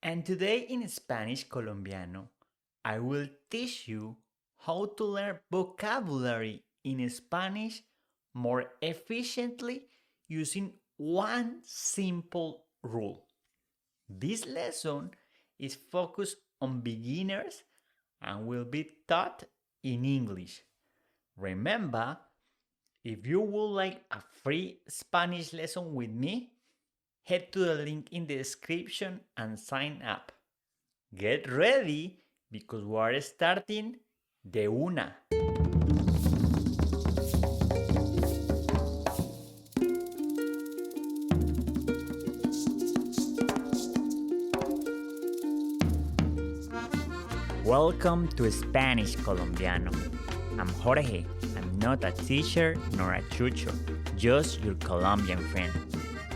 And today in Spanish Colombiano, I will teach you how to learn vocabulary in Spanish more efficiently using one simple rule. This lesson is focused on beginners and will be taught in English. Remember, if you would like a free Spanish lesson with me, head to the link in the description and sign up. Get ready because we are starting de una. Welcome to Spanish Colombiano. I'm Jorge. I'm not a teacher nor a tutor, just your Colombian friend.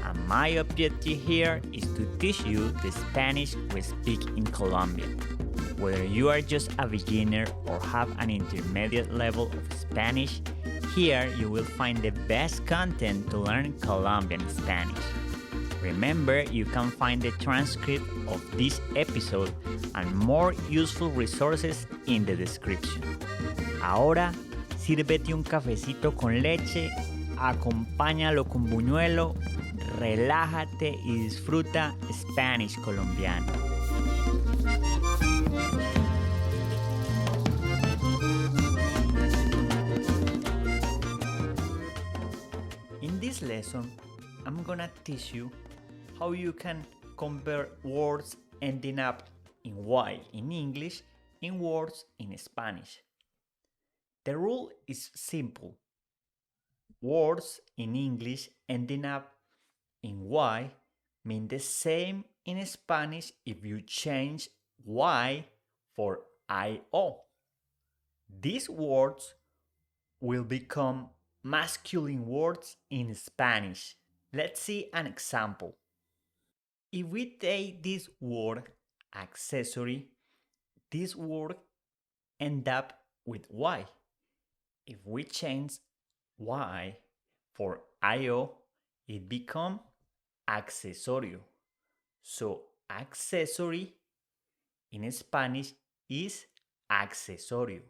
And my objective here is to teach you the Spanish we speak in Colombia. Whether you are just a beginner or have an intermediate level of Spanish, here you will find the best content to learn Colombian Spanish. Remember, you can find the transcript of this episode and more useful resources in the description. Ahora, sírvete un cafecito con leche, acompáñalo con buñuelo, relájate y disfruta Spanish Colombiano. In this lesson, I'm gonna teach you how you can compare words ending up in Y in English in words in Spanish. The rule is simple. Words in English ending up in Y mean the same in Spanish if you change Y for IO. These words will become masculine words in Spanish. Let's see an example. If we take this word accessory, this word end up with Y. If we change Y for IO, it becomes accesorio. So accessory in Spanish is accesorio.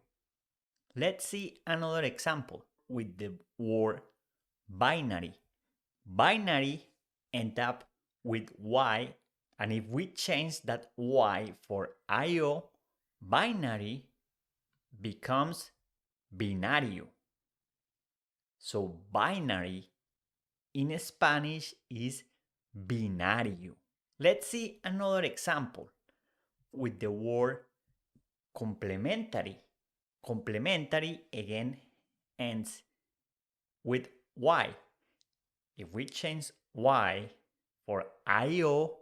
Let's see another example with the word binary. Binary end up with Y, and if we change that Y for IO, binary becomes binario. So binary in Spanish is binario. Let's see another example with the word complementary. Complementary again ends with Y. If we change Y for IO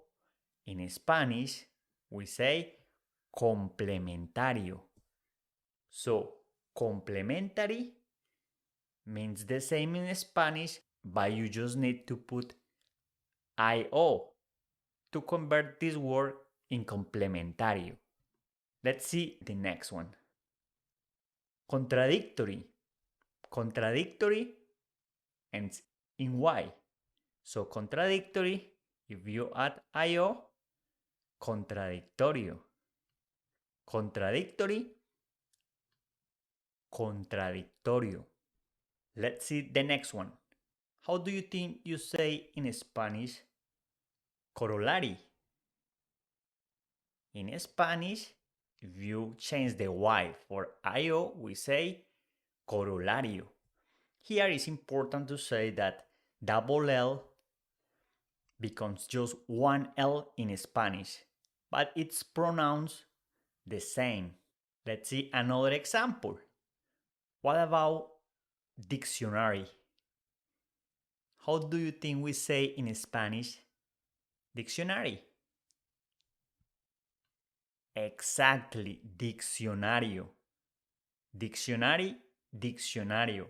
in Spanish, we say complementario. So complementary means the same in Spanish, but you just need to put IO to convert this word in complementario. Let's see the next one. Contradictory. Contradictory ends in Y. So contradictory, if you add IO, contradictorio. Contradictory, contradictorio. Let's see the next one. How do you think you say in Spanish corollary? In Spanish, if you change the Y for IO, we say corolario. Here it's important to say that double L becomes just one L in Spanish, but it's pronounced the same. Let's see another example. What about dictionary? How do you think we say in Spanish dictionary? Exactly, diccionario. Dictionary, diccionario.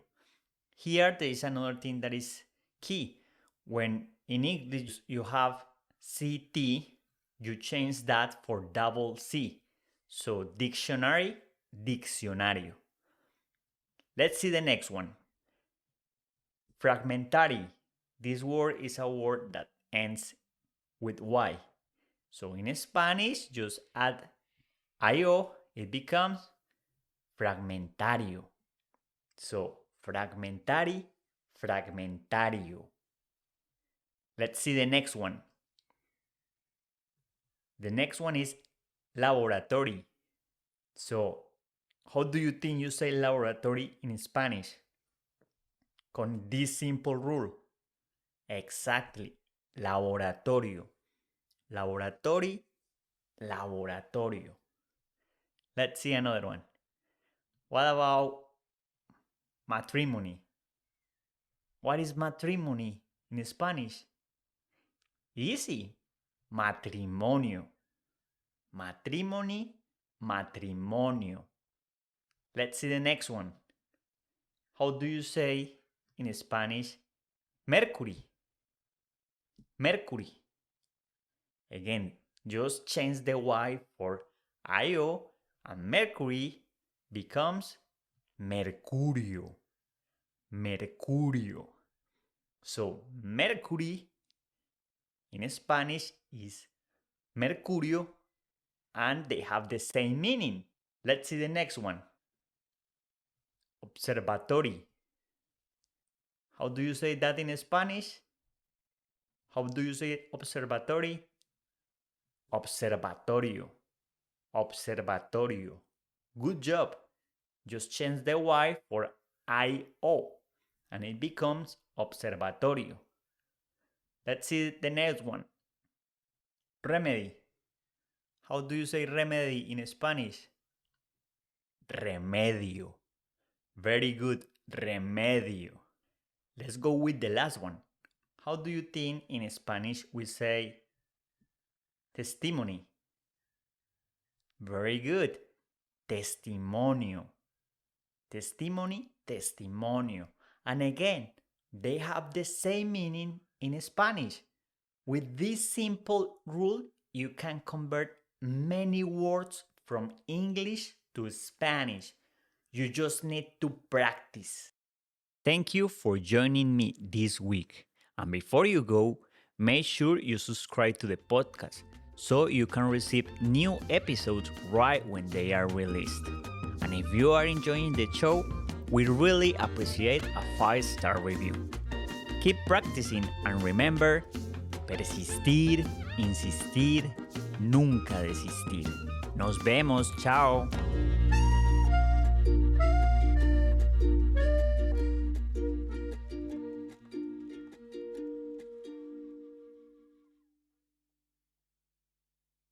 Here there is another thing that is key. When in English you have CT, you change that for double C. So dictionary, diccionario. Let's see the next one. Fragmentary. This word is a word that ends with Y. So in Spanish, just add IO, it becomes fragmentario. So fragmentari, fragmentario. Let's see the next one. The next one is laboratory. So, how do you think you say laboratory in Spanish? Con this simple rule. Exactly. Laboratorio. Laboratory, laboratorio. Let's see another one. What about matrimony? What is matrimony in Spanish? Easy. Matrimonio. Matrimony, matrimonio. Let's see the next one. How do you say in Spanish Mercury? Mercury. Again, just change the Y for IO and Mercury becomes Mercurio. Mercurio. So, Mercury in Spanish is Mercurio and they have the same meaning. Let's see the next one. Observatory. How do you say that in Spanish? How do you say it? Observatory? Observatorio. Observatorio. Good job. Just change the Y for IO and it becomes observatorio. Let's see the next one. Remedy. How do you say remedy in Spanish? Remedio. Very good. Remedio. Let's go with the last one. How do you think in Spanish we say testimony? Very good. Testimonio. Testimony, testimonio. And again, they have the same meaning in Spanish. With this simple rule, you can convert many words from English to Spanish. You just need to practice. Thank you for joining me this week. And before you go, make sure you subscribe to the podcast so you can receive new episodes right when they are released. And if you are enjoying the show, we really appreciate a 5-star review. Keep practicing and remember, persistir, insistir, nunca desistir. Nos vemos, chao.